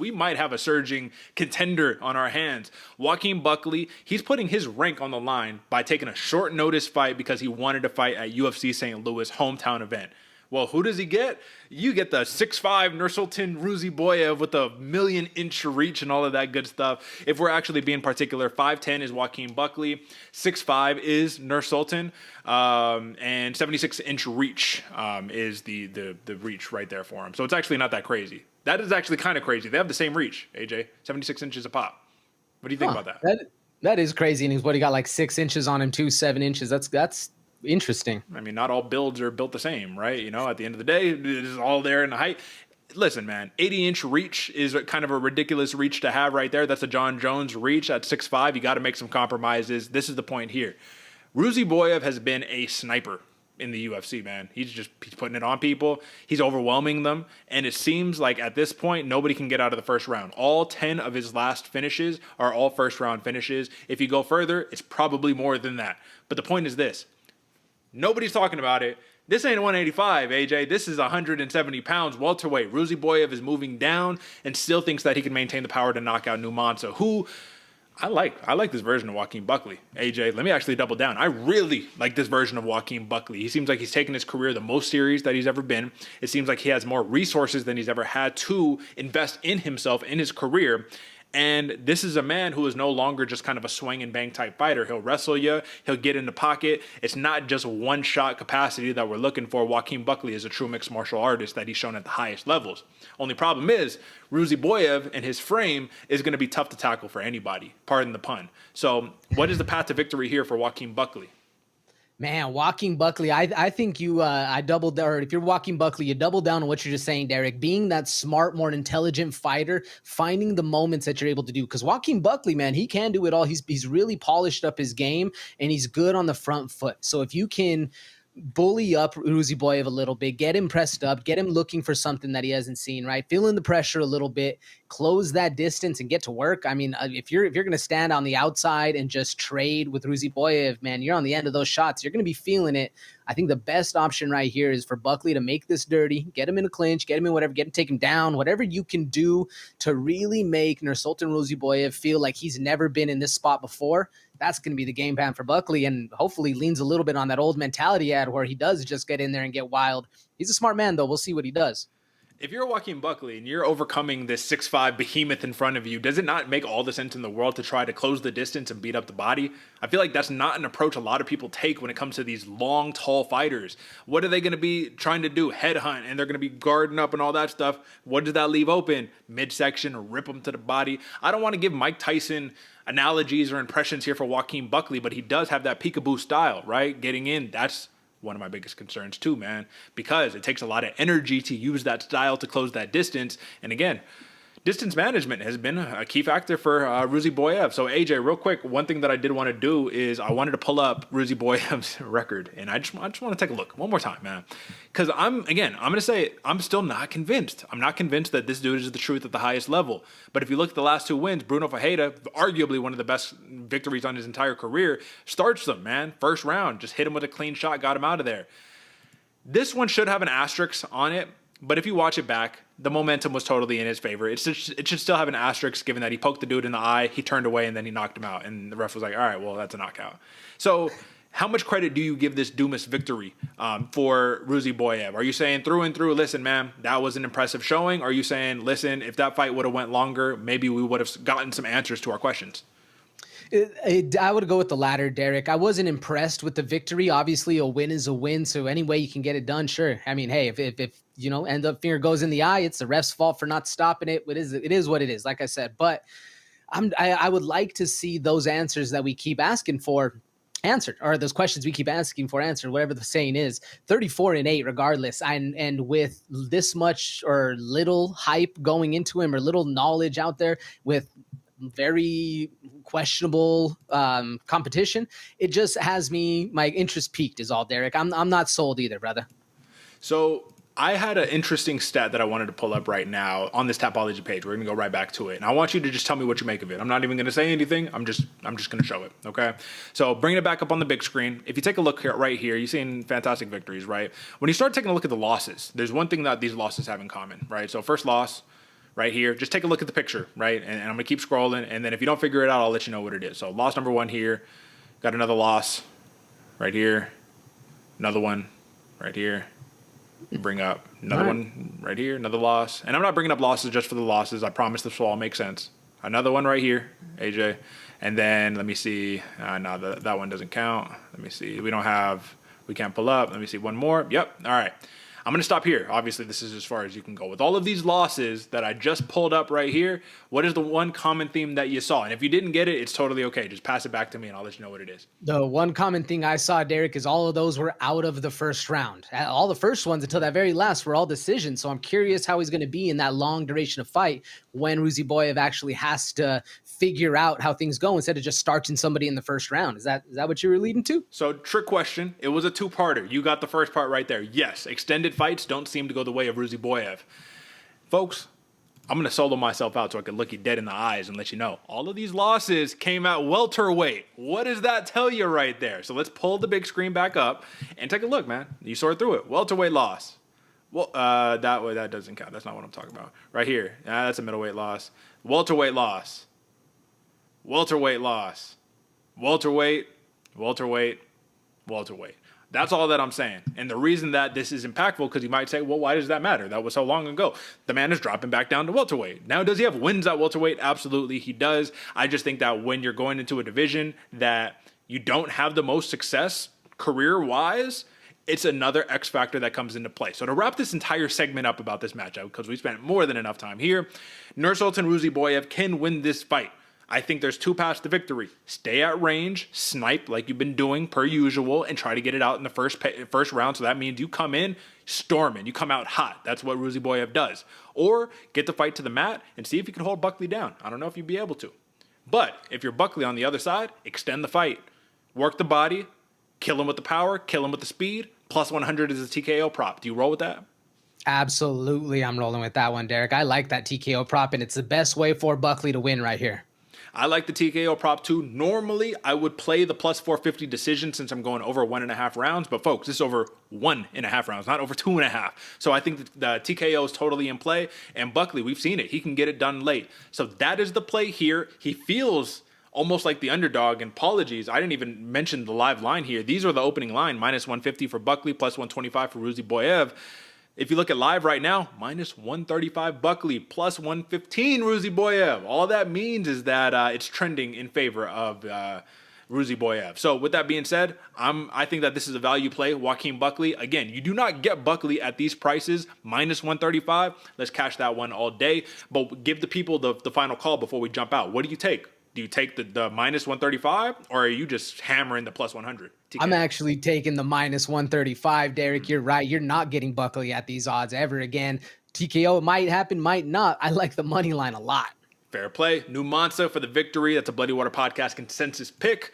we might have a surging contender on our hands. Joaquin Buckley, he's putting his rank on the line by taking a short notice fight because he wanted to fight at UFC St. Louis hometown event. Well, who does he get? You get the 6'5" Nursulton Ruziboev with a 1,000,000-inch reach and all of that good stuff. If we're actually being particular, 5'10" is Joaquin Buckley, 6'5" is Nursulton, and 76-inch reach is the reach right there for him. So it's actually not that crazy. That is actually kind of crazy. They have the same reach, AJ, 76 inches a pop. What do you think about that? That is crazy. And he's what, he got like 6 inches on him too, 7 inches. That's interesting. I mean, not all builds are built the same, right? You know, at the end of the day, it's all there in the height. Listen, man, 80-inch reach is kind of a ridiculous reach to have right there. That's a John Jones reach at 6'5". You got to make some compromises. This is the point here. Ruziboev has been a sniper in the UFC, man. He's putting it on people. He's overwhelming them. And it seems like at this point, nobody can get out of the first round. All 10 of his last finishes are all first-round finishes. If you go further, it's probably more than that. But the point is this. Nobody's talking about it. This ain't 185, AJ. This is 170 pounds welterweight. Ruziboev is moving down and still thinks that he can maintain the power to knock out Numansa, who I like this version of Joaquin Buckley. AJ, let me actually double down. I really like this version of Joaquin Buckley. He seems like he's taken his career the most serious that he's ever been. It seems like he has more resources than he's ever had to invest in himself in his career. And this is a man who is no longer just kind of a swing and bang type fighter. He'll wrestle you. He'll get in the pocket. It's not just one shot capacity that we're looking for. Joaquin Buckley is a true mixed martial artist that he's shown at the highest levels. Only problem is Ruziboev and his frame is going to be tough to tackle for anybody. Pardon the pun. So what is the path to victory here for Joaquin Buckley? Man, Joaquin Buckley, I think I doubled, or if you're Joaquin Buckley, you double down on what you're just saying, Derek. Being that smart, more intelligent fighter, finding the moments that you're able to do. Because Joaquin Buckley, man, he can do it all. He's really polished up his game, and he's good on the front foot. So if you can bully up Ruziboev a little bit, get him pressed up, get him looking for something that he hasn't seen, right? Feeling the pressure a little bit, close that distance and get to work. I mean, if you're going to stand on the outside and just trade with Ruziboev, man, you're on the end of those shots. You're going to be feeling it. I think the best option right here is for Buckley to make this dirty, get him in a clinch, get him in whatever, take him down, whatever you can do to really make Nursulton Ruziboev feel like he's never been in this spot before. That's going to be the game plan for Buckley, and hopefully leans a little bit on that old mentality he had where he does just get in there and get wild. He's a smart man, though. We'll see what he does. If you're Joaquin Buckley and you're overcoming this 6'5" behemoth in front of you, does it not make all the sense in the world to try to close the distance and beat up the body? I feel like that's not an approach a lot of people take when it comes to these long, tall fighters. What are they going to be trying to do? Headhunt, and they're going to be guarding up and all that stuff. What does that leave open? Midsection, rip them to the body. I don't want to give Mike Tyson analogies or impressions here for Joaquin Buckley, but he does have that peekaboo style, right? Getting in, that's one of my biggest concerns too, man, because it takes a lot of energy to use that style to close that distance. And again, distance management has been a key factor for Ruziboev. So AJ, real quick, one thing that I did want to do is I wanted to pull up Ruziboev's record, and I just want to take a look one more time, man, because I'm going to say it, I'm still not convinced. I'm not convinced that this dude is the truth at the highest level. But if you look at the last 2 wins, Bruno Ferreira, arguably one of the best victories on his entire career, starts them, man. First round, just hit him with a clean shot, got him out of there. This one should have an asterisk on it. But if you watch it back, the momentum was totally in his favor. It should still have an asterisk given that he poked the dude in the eye, he turned away, and then he knocked him out. And the ref was like, all right, well, that's a knockout. So how much credit do you give this Dumas victory for Ruziboev? Are you saying through and through, listen, man, that was an impressive showing? Or are you saying, listen, if that fight would have went longer, maybe we would have gotten some answers to our questions? I would go with the latter, Derek. I wasn't impressed with the victory. Obviously, a win is a win, so any way you can get it done, sure. I mean, hey, if you know, end up finger goes in the eye, it's the ref's fault for not stopping it. It is what it is, like I said. But I would like to see those answers that we keep asking for answered, or those questions we keep asking for answered, whatever the saying is. 34-8 regardless, and with this much or little hype going into him or little knowledge out there with very questionable competition, it just has my interest peaked is all, Derek. I'm not sold either, brother. So I had an interesting stat that I wanted to pull up right now on this Tapology page. We're going to go right back to it. And I want you to just tell me what you make of it. I'm not even going to say anything. I'm just going to show it, okay? So bringing it back up on the big screen. If you take a look here, right here, you're seeing fantastic victories, right? When you start taking a look at the losses, there's one thing that these losses have in common, right? So first loss, right here. Just take a look at the picture, right? And I'm going to keep scrolling. And then if you don't figure it out, I'll let you know what it is. So loss number 1 here. Got another loss right here. Another one right here. Bring up another one right here. Another loss. And I'm not bringing up losses just for the losses. I promise this will all make sense. Another one right here, AJ. And then let me see. No, that one doesn't count. Let me see. We can't pull up. Let me see one more. Yep. All right. I'm going to stop here. Obviously, this is as far as you can go. With all of these losses that I just pulled up right here, what is the one common theme that you saw? And if you didn't get it, it's totally okay. Just pass it back to me and I'll let you know what it is. The one common thing I saw, Derek, is all of those were out of the first round. All the first ones until that very last were all decisions. So I'm curious how he's going to be in that long duration of fight when Ruziboev actually has to figure out how things go instead of just starting somebody in the first round. Is that what you were leading to? So trick question. It was a 2-parter. You got the first part right there. Yes, extended fights don't seem to go the way of Ruziboev. Folks, I'm going to solo myself out so I can look you dead in the eyes and let you know. All of these losses came at welterweight. What does that tell you right there? So let's pull the big screen back up and take a look, man. You sort through it. Welterweight loss. Well, that doesn't count. That's not what I'm talking about. Right here. That's a middleweight loss. Welterweight loss. Welterweight loss. Welterweight. That's all that I'm saying. And the reason that this is impactful, because you might say, well, why does that matter? That was so long ago. The man is dropping back down to welterweight. Now, does he have wins at welterweight? Absolutely, he does. I just think that when you're going into a division that you don't have the most success career-wise, it's another X factor that comes into play. So to wrap this entire segment up about this matchup, because we spent more than enough time here, Nursulton Ruziboev can win this fight. I think there's 2 paths to victory. Stay at range, snipe like you've been doing per usual, and try to get it out in the first round. So that means you come in storming. You come out hot. That's what Ruziboev does. Or get the fight to the mat and see if you can hold Buckley down. I don't know if you'd be able to. But if you're Buckley on the other side, extend the fight. Work the body. Kill him with the power. Kill him with the speed. Plus 100 is a TKO prop. Do you roll with that? Absolutely, I'm rolling with that one, Derek. I like that TKO prop, and it's the best way for Buckley to win right here. I like the TKO prop too. Normally, I would play the plus 450 decision since I'm going over 1.5 rounds. But folks, this is over 1.5 rounds, not over 2.5. So I think the TKO is totally in play. And Buckley, we've seen it. He can get it done late. So that is the play here. He feels almost like the underdog. And apologies, I didn't even mention the live line here. These are the opening line. Minus 150 for Buckley, plus 125 for Ruziboev. If you look at live right now, minus 135 Buckley, plus 115 Ruziboev. All that means is that it's trending in favor of Ruziboev. So with that being said, I think that this is a value play. Joaquin Buckley, again, you do not get Buckley at these prices, minus 135. Let's cash that one all day. But give the people the final call before we jump out. What do you take? Do you take the minus 135, or are you just hammering the plus 100? I'm actually taking the minus 135, Derek. You're right. You're not getting Buckley at these odds ever again. TKO might happen, might not. I like the money line a lot. Fair play. New Mansa for the victory. That's a Bloody Water Podcast consensus pick.